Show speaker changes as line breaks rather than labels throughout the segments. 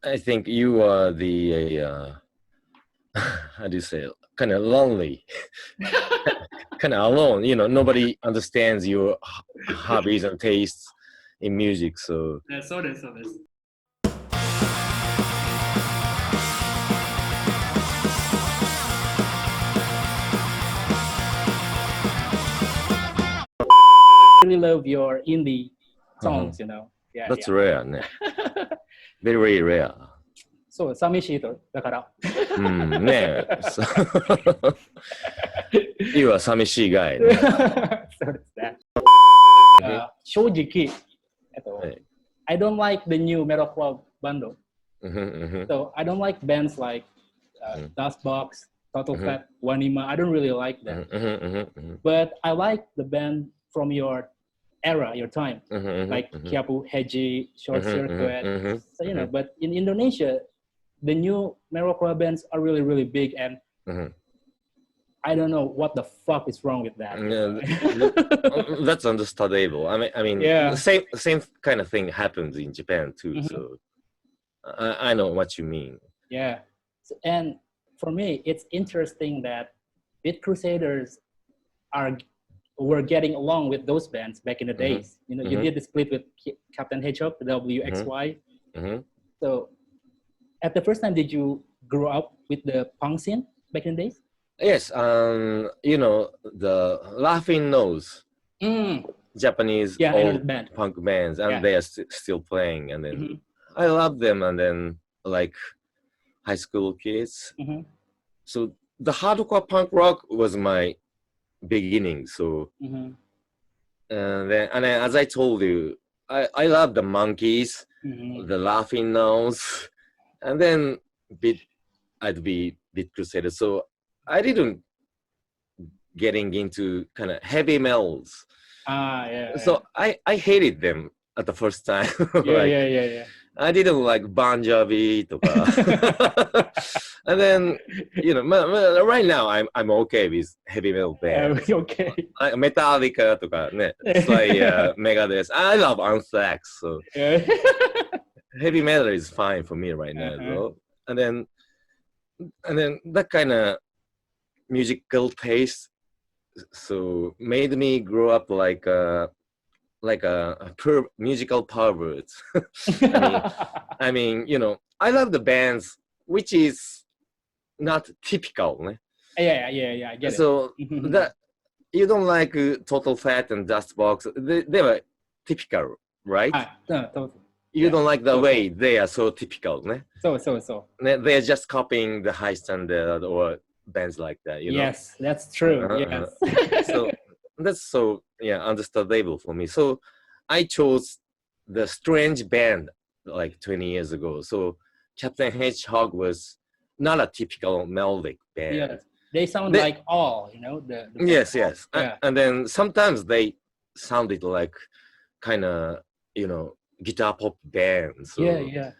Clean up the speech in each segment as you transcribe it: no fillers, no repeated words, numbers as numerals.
I think you are the how do you say, kind of lonely, kind of alone. Nobody understands your hobbies and tastes in music. So
そうです、そうです。I really love your indie songs, you know. Yeah,
that's
yeah.
rare, ね。very rare.
そう、寂しいと、だから。
ねえ。You は寂しいがい、ね。
そうですね。正直、I don't like the new metalcore bundle. So I don't like bands like Dustbox, Total Fat, Wanima. I don't really like them. But I like the band from your era, your time, like Kiapu, Heji, Short Circuit. So, you know, but in Indonesia, the new metalcore bands are really, really big, and I don't know what the fuck is wrong with that.
That's understandable. I mean,
yeah.
same kind of thing happens in Japan too. So I know what you mean.
Yeah, and for me, it's interesting that Beat Crusaders were getting along with those bands back in the days. You know, you did the split with Captain Hedgehog, the WXY. So, at the first time, did you grow up with the punk scene back in the days?
Yes, you know, the Laughing Nose, Japanese old punk bands, and they are still playing. And then I love them. And then like high school kids. So the hardcore punk rock was my beginning. So and then as I told you, I love the Monkeys, the Laughing Nose, and then I'd be Beat Crusaders. So I didn't getting into kind of heavy metals. So I hated them at the first time.
Yeah.
I didn't like Bon Jovi とか. And then, you know, right now I'm okay with heavy metal bands.
Okay.
Metallica とかね, Slayer, Megadeth. I love Anthrax. So heavy metal is fine for me right now, though. And then that kind of musical taste so made me grow up like a musical pervert. I mean, you know, I love the bands which is not typical. Ne?
Yeah, I get
so it. That you don't like Total Fat and Dustbox. They were typical, right? You don't like the way they are so typical. Ne?
So.
They are just copying the high standard or bands like that, you know.
Yes, that's true. Yes.
So that's so understandable for me. So I chose the strange band like 20 years ago. So Captain Hedgehog was not a typical melodic band.
Yeah, they sound like all, you know. The
yes. Yeah. And then sometimes they sounded like kind of, you know, guitar pop bands. So
yeah.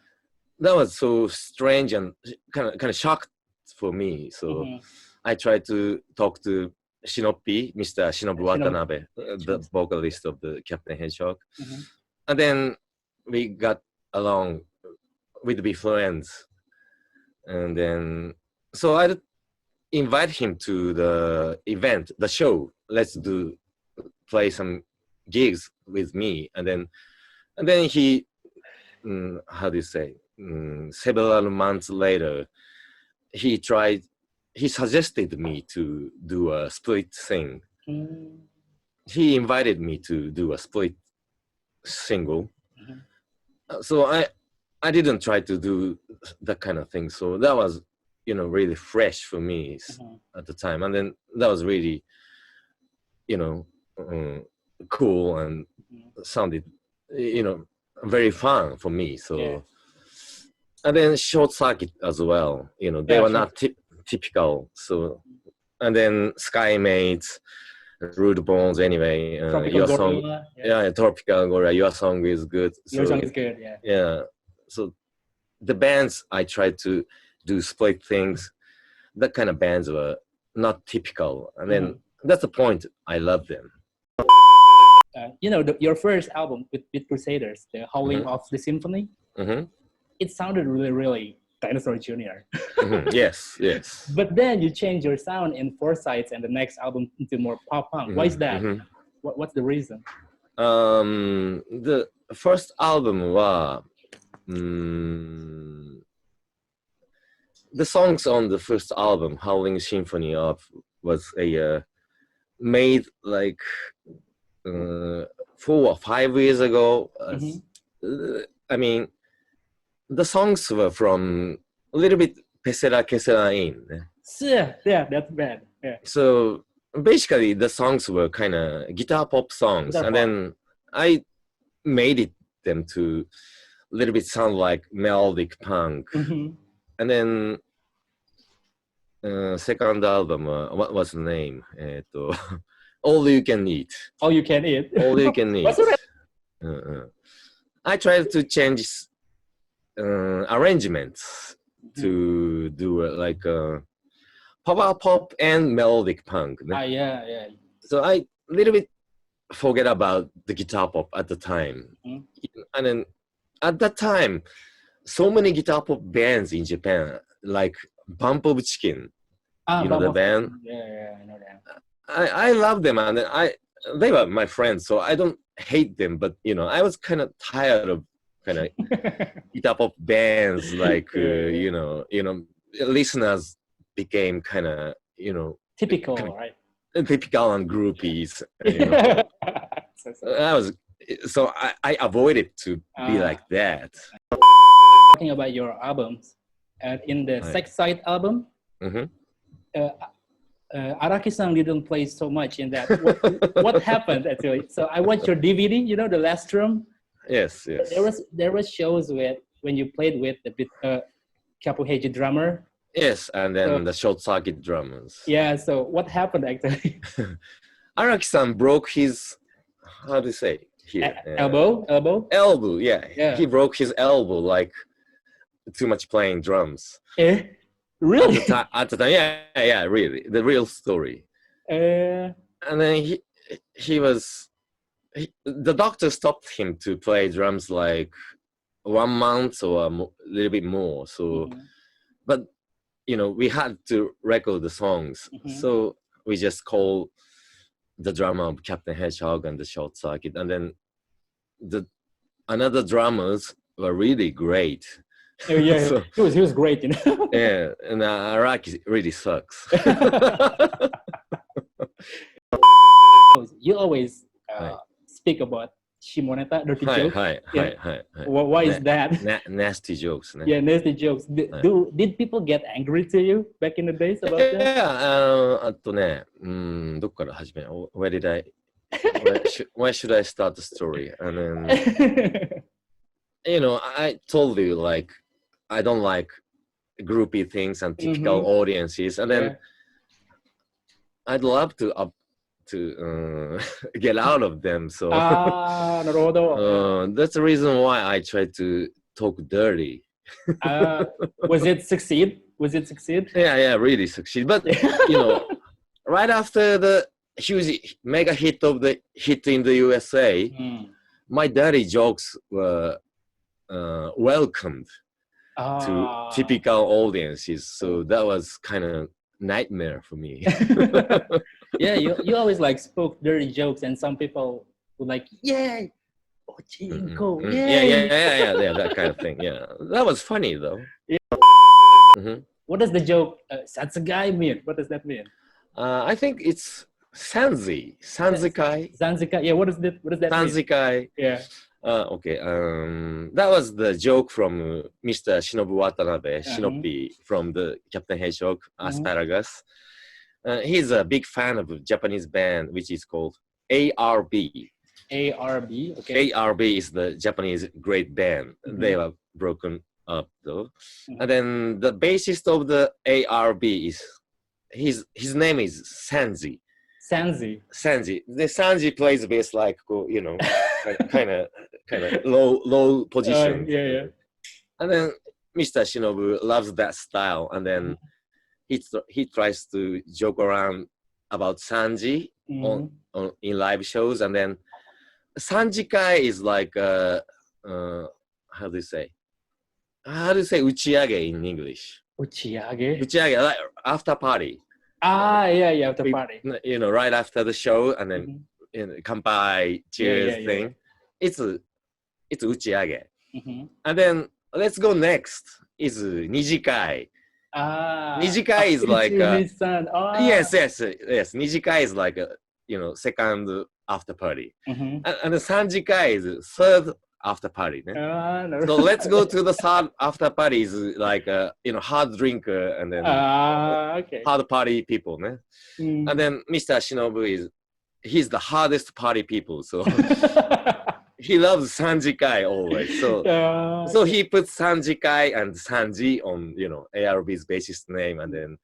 That was so strange and kind of shocked for me. So I tried to talk to Shinobi, Mr. Shinobu Watanabe, the vocalist of the Captain Hedgehog. And then we got along with be friends. And then, so I invite him to the event, the show. Let's play some gigs with me. And then he, how do you say, several months later, he suggested me to do a split thing. He invited me to do a split single. So I didn't try to do that kind of thing. So that was, you know, really fresh for me at the time. And then that was really, you know, cool and sounded, you know, very fun for me. So, and then Short Circuit as well, you know, they were not typical. So, and then Skymates, Rude Bones anyway. Your song, Tropical Gorilla, your song is good.
Your song is good,
Yeah. So the bands I tried to do split things, that kind of bands were not typical. And then that's the point. I love them.
You know, your first album with Beat Crusaders, The Howling of the Symphony, it sounded really Dinosaur Jr.
Yes, yes.
But then you change your sound in Foresights and the next album into more pop punk. Why is that? What's the reason?
The first album was the songs on the first album, Howling Symphony of, was a made like 4 or 5 years ago. I mean, the songs were from a little bit Pesela Quesela in.
Yeah, that's bad. Yeah.
So basically, the songs were kind of guitar pop songs, and then I made them to a little bit sound like melodic punk. And then second album, what was the name? All You Can Eat.
All You Can Eat.
All You Can Eat. I tried to change arrangements to do like power pop and melodic punk.
Yeah.
So I a little bit forget about the guitar pop at the time. And then at that time, so many guitar pop bands in Japan, like Bump of Chicken. You know the band?
Yeah, I know that.
I love them, and they were my friends, so I don't hate them, but you know, I was kind of tired of kind of guitar pop bands, like you know, listeners became kind of, you know,
typical, right?
Typical and groupies. You know. I avoided to be like that.
Talking about your albums, in the Sex Side album, Araki-san didn't play so much in that. What happened actually? So I watched your DVD, you know, the last drum.
Yes.
There was shows when you played with the Kapuheiji drummer.
Yes, and then the short circuit drummers.
Yeah. So what happened actually?
Araki-san broke his, how do you say here?
Elbow.
Elbow. Yeah. He broke his elbow like too much playing drums.
Really?
At the time, yeah, really, the real story. And then the doctor stopped him to play drums like 1 month or a little bit more. So, but you know, we had to record the songs, so we just called the drummer of Captain Hedgehog and the Short Circuit, and then another drummers were really great.
Yeah, so, he was great, you know.
Yeah, and Araki really sucks.
You always speak about Shimoneta, dirty jokes. Why is that?
Nasty jokes.
Yeah, nasty jokes. Did people get angry to you back in the days about that?
Where should I start the story? And then, you know, I told you, like, I don't like groupie things and typical audiences, and then I'd love to get out of them. So that's the reason why I try to talk dirty.
Was it succeed?
Yeah, really succeed. But you know, right after the huge mega hit of the hit in the USA, my dirty jokes were welcomed to typical audiences. So that was kind of nightmare for me.
Yeah, you always like spoke dirty jokes, and some people would like, yeah, Ochinko,
yeah, that kind of thing. Yeah, that was funny though.
Yeah. What does the joke Satsugai mean? What does that mean?
I think it's Sanzikai.
Sanzikai. Yeah, what does that
Sanzikai.
mean? Yeah.
Okay. That was the joke from Mr. Shinobu Watanabe, Shinobi from the Captain Hedgehog, Asparagus. He's a big fan of a Japanese band which is called ARB.
ARB, okay.
ARB is the Japanese great band. They were broken up though. And then the bassist of the ARB is his name is Sanzi. The Sanji plays bass like, you know, kind of low position.
Yeah.
And then Mr. Shinobu loves that style, and then he tries to joke around about Sanji in live shows, and then Sanjikai is like how do you say? how do you say uchiage in English?
Uchiage.
Uchiage, like after party.
Yeah, after party.
You know, right after the show, and then kanpai, cheers thing. It's uchiage. And then let's go next. Is nijikai. Nijikai is like yes. Nijikai is like a second after party, and the sanjikai is third after party.
No.
So let's go to the third after party is like hard drinker and then hard party people, ne? And then Mr. Shinobu he's the hardest party people, so he loves Sanjikai always. So he puts Sanjikai and Sanji on ARB's bassist name, and then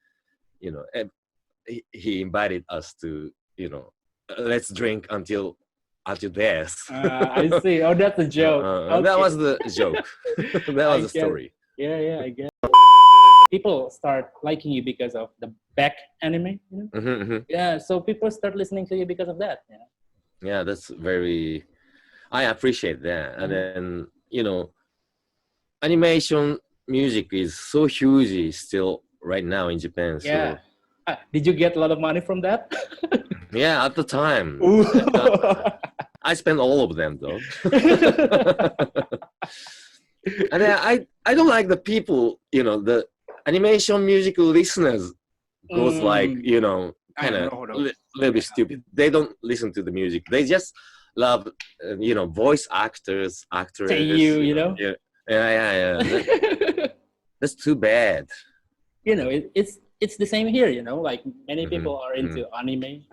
he invited us to let's drink until death.
I see. Oh, that's a joke. Okay.
That was the joke. That was the story.
Yeah, I guess. People start liking you because of the back anime. Yeah, so people start listening to you because of that.
Yeah, that's very. I appreciate that. And then animation music is so huge still right now in Japan.
Yeah.
So.
Did you get a lot of money from that?
Yeah, at the time. I spent all of them though. And then I don't like the people, the animation music listeners goes like, kind of little bit stupid. They don't listen to the music. They just love, voice actors.
Say you know?
Yeah. That's too bad.
It's the same here, like many people are into anime.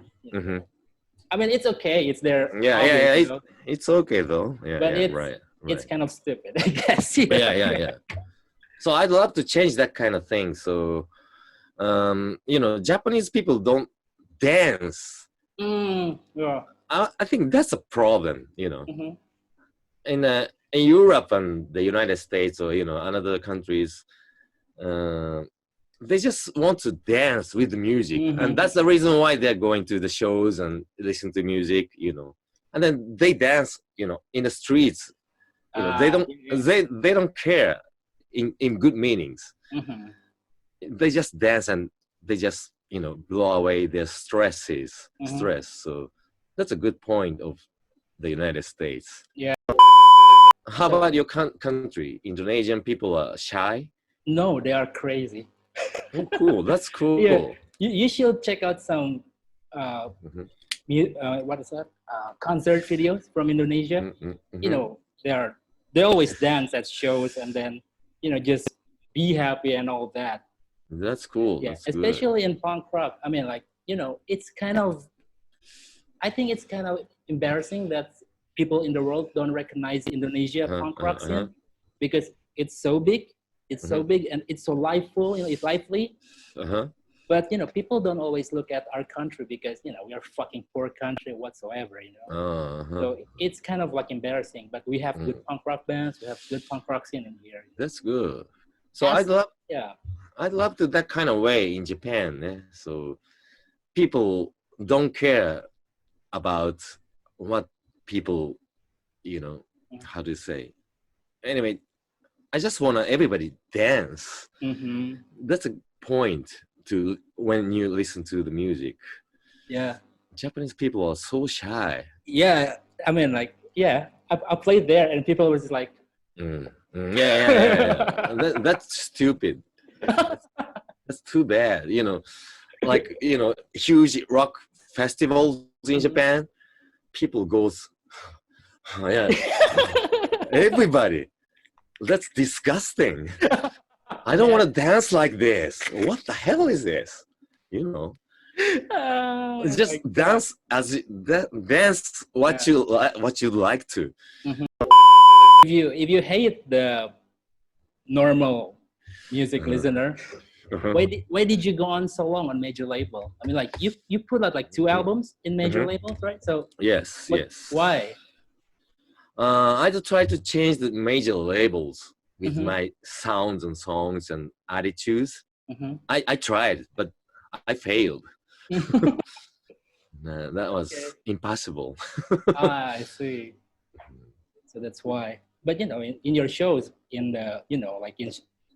I mean, it's okay. It's their
hobby, it's okay though. Yeah,
but
right.
It's kind of stupid, I guess.
Yeah. So I'd love to change that kind of thing. So, Japanese people don't dance.
Yeah.
I think that's a problem. In Europe and the United States or other countries. They just want to dance with the music, and that's the reason why they're going to the shows and listen to music, and then they dance, in the streets. They don't care in good meanings. They just dance and they just blow away their stress. So that's a good point of the United States.
Yeah.
How about your country? Indonesian people are shy?
No, they are crazy.
Oh, cool. That's cool.
Yeah. You should check out some what is that? Concert videos from Indonesia. They always dance at shows and then just be happy and all that.
That's cool.
Yeah,
that's
especially
good.
in punk rock. I mean, it's kind of. I think it's kind of embarrassing that people in the world don't recognize Indonesia punk rock scene because it's so big. It's so big and it's so liveful. It's lively. But people don't always look at our country because we are fucking poor country whatsoever. So it's kind of like embarrassing. But we have good punk rock bands. We have good punk rock scene in here.
That's good. So I'd love to that kind of way in Japan. So people don't care about what people, how do you say? Anyway, I just want everybody dance. That's a point to when you listen to the music.
Yeah.
Japanese people are so shy.
Yeah. I mean, I played there and people were just like.
Yeah. That's stupid. That's too bad. Huge rock festivals in Japan. People goes, everybody. That's disgusting. I don't want to dance like this. What the hell is this? Just dance dance what you like to.
If you hate the normal music listener, why did you go on so long on major label? I mean, you put out 2 albums in major labels, right? So
yes.
Why?
I just try to change the major labels with my sounds and songs and attitudes. I tried, but I failed. That was impossible.
I see. So that's why. But in your shows, in the, you know, like in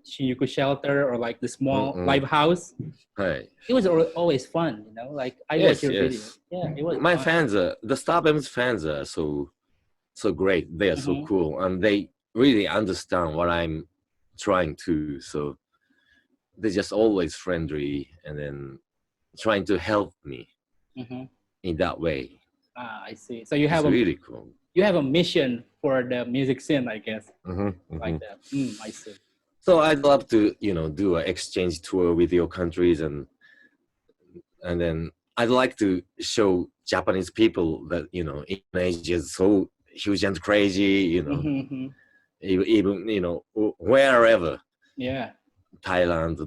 Shinjuku shelter or like the small live house.
Right.
It was always fun, you know. Like I watch your videos. Yeah, it was.
My
fun.
fans are the Starbems fans are so great. They are so cool, and they really understand what I'm trying to. So they're just always friendly, and then trying to help me in that way.
Ah, I see. So you have
really cool.
You have a mission for the music scene, I guess. Like that. I see.
So I'd love to, you know, do an exchange tour with your countries, and then I'd like to show Japanese people that, you know, Indonesia is so huge and crazy, you know, even, you know, wherever.
Yeah.
Thailand,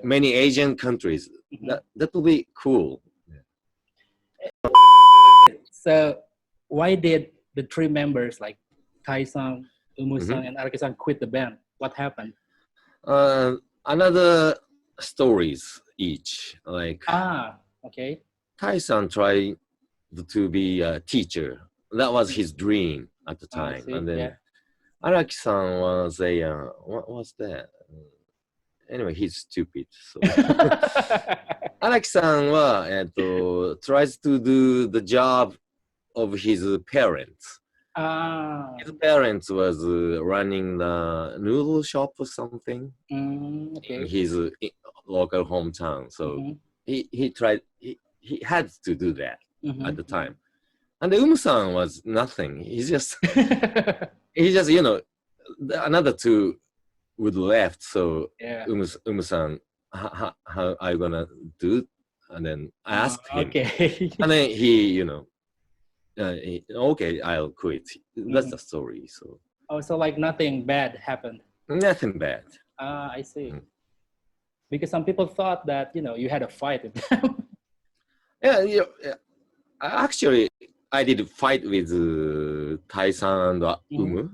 many Asian countries. That will be cool.
So why did the three members like Tai-san, Umu-san, and Araki-san quit the band? What happened?
Another stories each. Like
okay.
Tai-san tried to be a teacher. That was his dream at the time. And then Araki-san was a what was that? Anyway, he's stupid. So Araki-san tries to do the job of his parents. His parents was running the noodle shop or something in his local hometown. So he tried. He had to do that at the time. And the Umu-san was nothing. He's just you know, another two would left. So Umu-san, how are you gonna do? And then I asked him, and then he, you know, okay, I'll quit. That's the story. So
so like nothing bad happened.
Nothing bad.
I see. Because some people thought that, you know, you had a fight with them.
Yeah. Actually, I did fight with Tai-san and Umu.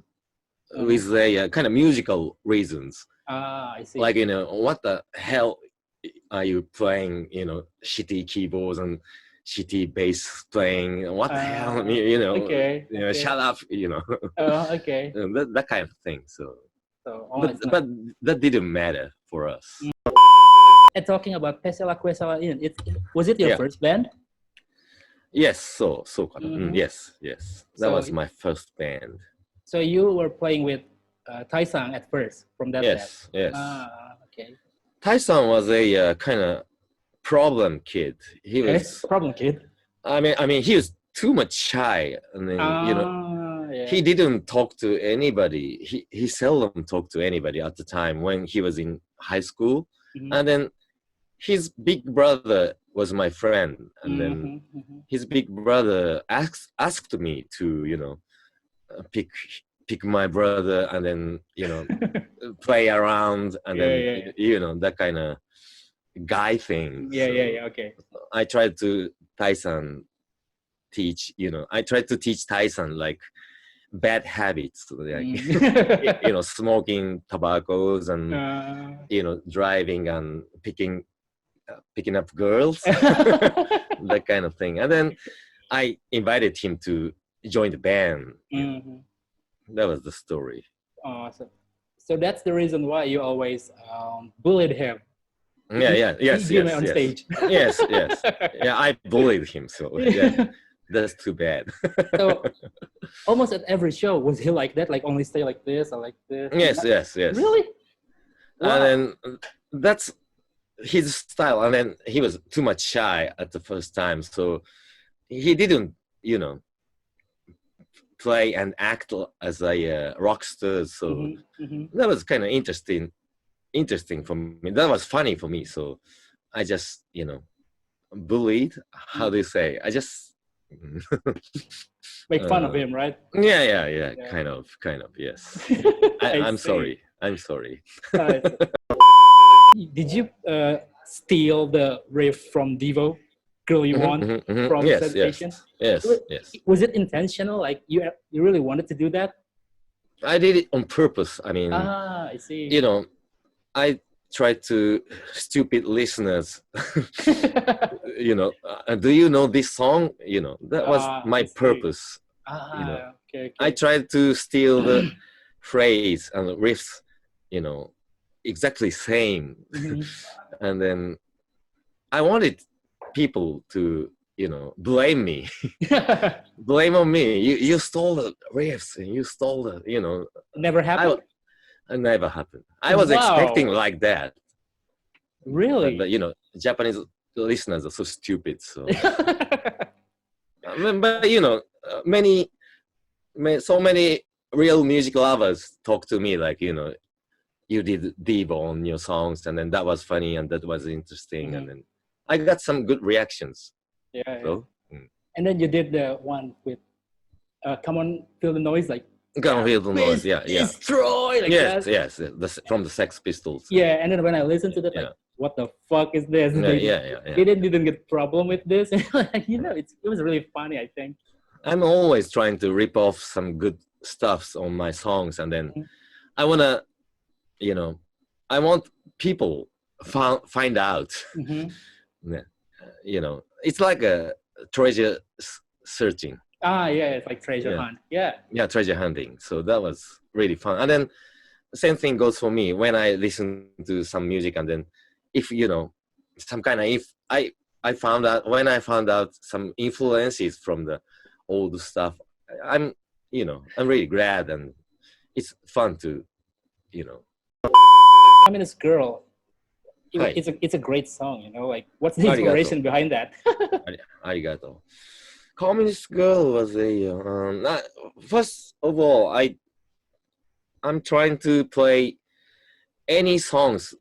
With a kind of musical reasons.
I see.
Like, you know, what the hell are you playing, you know, shitty keyboards and shitty bass playing? What the hell, you know, you know, shut up, you know.
Okay.
that kind of thing. So but that didn't matter for us.
And talking about Pesela Quesela, was it your first band?
Yes, so yes. That was my first band.
So you were playing with Tai-san at first from that band?
Yes.
Okay.
Tai-san was a kind of problem kid. He was
problem kid.
I mean, he was too much shy. I mean, you know, he didn't talk to anybody. He seldom talked to anybody at the time when he was in high school. And then his big brother was my friend, and then his big brother asked me to, you know, pick my brother, and then, you know, play around, and then you know, that kind of guy thing.
Okay.
I tried to teach Tai-san like bad habits, like you know, smoking tobaccos and you know, driving and picking up girls, that kind of thing. And then I invited him to join the band. That was the story.
So that's the reason why you always bullied him.
Yes.
On stage.
yes. Yeah, I bullied him. So yeah, that's too bad.
So almost at every show, was he like that? Like only stay like this or like this?
Yes.
Really?
Wow. And then that's his style. And then he was too much shy at the first time, so he didn't, you know, play and act as a rock star. So that was kind of interesting for me. That was funny for me. So I just, you know, bullied. How do you say? I just
make fun of him, right?
Yeah. Kind of. Yes. I'm sorry.
Did you steal the riff from Devo, "Girl You Want" from Sensation?
Yes.
Was it intentional? Like you really wanted to do that?
I did it on purpose. I mean,
I see.
You know, I try to stupid listeners. You know, do you know this song? You know, that was my purpose. You know, okay. I tried to steal the phrase and riffs, you know, exactly same. And then I wanted people to, you know, blame me, blame on me. You stole the riffs and you stole the, you know.
Never happened.
It never happened. I was expecting like that.
Really?
But you know, Japanese listeners are so stupid. So, but you know, so many real music lovers talk to me like, you know, you did Devo on your songs, and then that was funny and that was interesting, and then I got some good reactions.
Yeah.
So,
and then you did the one with "Come On, Feel the Noise," like
Come On, Feel the Noise, yeah.
Destroy, like
yes,
that.
yes, from the Sex Pistols.
Yeah, and then when I listened to that, like, what the fuck is this? They didn't get problem with this. You know, it was really funny, I think.
I'm always trying to rip off some good stuffs on my songs, and then I wanna, you know, I want people find out. You know, it's like a treasure searching.
Ah, yeah, it's like treasure hunt. Yeah,
treasure hunting. So that was really fun. And then the same thing goes for me when I listen to some music, and then if, you know, some kind of, if I found out, when I found out some influences from the old stuff, I'm, you know, I'm really glad, and it's fun to, you know.
Communist Girl. It's a great song, you know, like what's the inspiration behind that?
Arigato. Communist Girl was a first of all, I'm trying to play any songs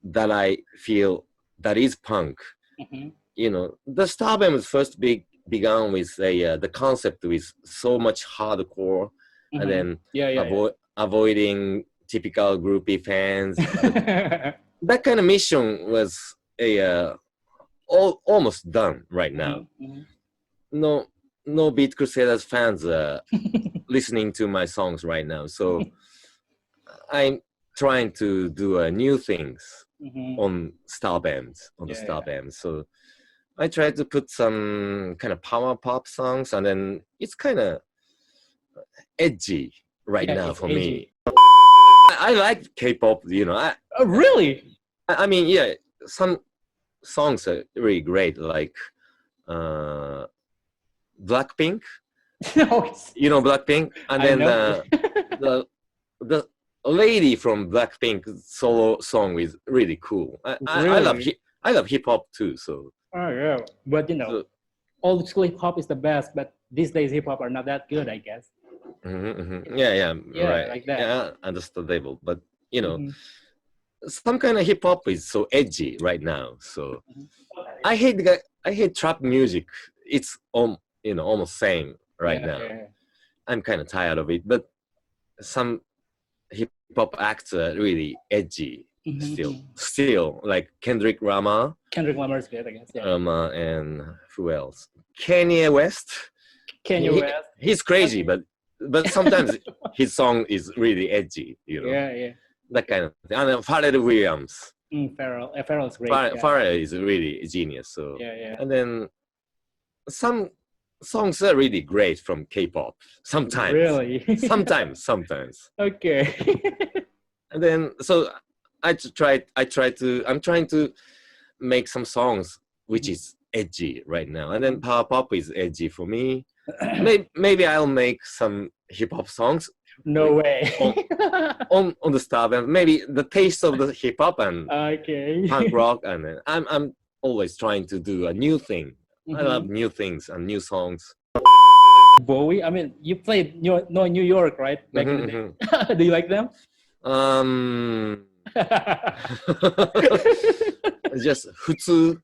that I feel that is punk. You know, the Starbems first began with the concept with so much hardcore, and then avoiding typical groupie fans. That kind of mission was almost done right now. No Beat Crusaders fans listening to my songs right now, so I'm trying to do new things on Starbems, the Starbems. So I try to put some kind of power pop songs, and then it's kind of edgy right now for me. I like K-pop, you know.
Oh, really?
I mean, yeah, some songs are really great, like BlackPink. You know BlackPink, and then the lady from BlackPink solo song is really cool. I love hip hop too. So.
Oh yeah, but you know, old school hip hop is the best, but these days hip hop are not that good, I guess.
Yeah, right.
Like that.
Yeah, understandable. But you know, some kind of hip hop is so edgy right now. So I hate trap music. It's you know, almost same right now. I'm kind of tired of it. But some hip hop acts are really edgy still, like Kendrick Lamar.
Kendrick Lamar is good, I guess.
And who else? Kanye West.
West.
He's crazy, but sometimes his song is really edgy, you know.
Yeah.
That kind of thing. And Pharrell Williams.
Pharrell's great.
Pharrell is really a genius. So and then some songs are really great from K-pop. Sometimes.
Really?
sometimes.
Okay.
And then so I'm trying to make some songs which is edgy right now. And then power pop is edgy for me. Maybe I'll make some hip hop songs.
No way.
on the stuff, and maybe the taste of the hip hop and punk rock, and then I'm always trying to do a new thing. I love new things and new songs.
Bowie, I mean, you played New York, right? Back in the day. Do you like them?
Just futsu.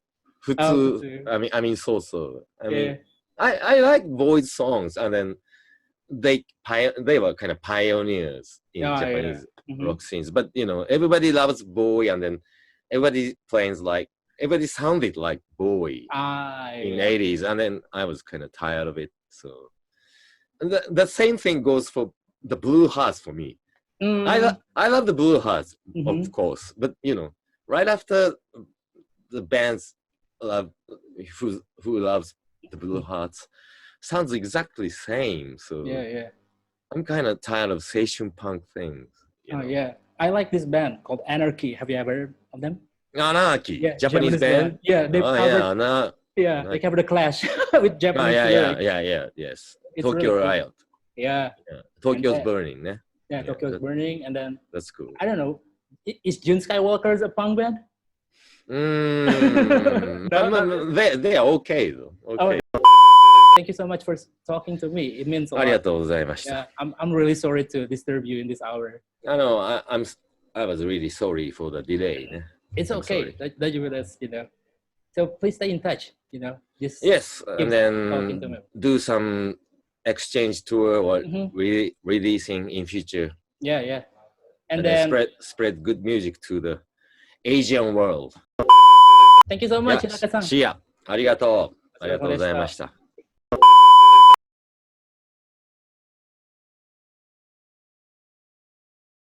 I mean, so. I mean, I like Bowie's songs, and then they were kind of pioneers in Japanese rock scenes. But you know, everybody loves Bowie, and then everybody sounded like Bowie in the 80s, and then I was kind of tired of it. So, and the same thing goes for the Blue Hearts for me. I love the Blue Hearts, of course, but you know, right after the bands who loves the Blue Hearts sounds exactly same. So I'm kind of tired of Seishun punk things.
Oh yeah, I like this band called Anarchy. Have you ever heard of them?
Anarchy,
Yeah,
Japanese band.
Yeah, they covered.
Yeah,
they covered the Clash with Japanese lyrics.
Yes.
It's
Tokyo
really cool.
Riot.
Yeah.
Tokyo's burning, né?
Yeah, Tokyo's burning, and then
that's cool.
I don't know. Is Jun Skywalker's a punk band?
They are okay though. Okay.
Thank you so much for talking to me. It means a lot.
ありがとうございました。
Yeah, I'm really sorry to disturb you in this hour.
I was really sorry for the delay.
It's okay that you with us, So please stay in touch, Just
yes, and then do some exchange tour or releasing in future.
Yeah. And
then spread good music to the Asian world.
Thank you so much, Hidaka-san.
See ya. ありがとうございました。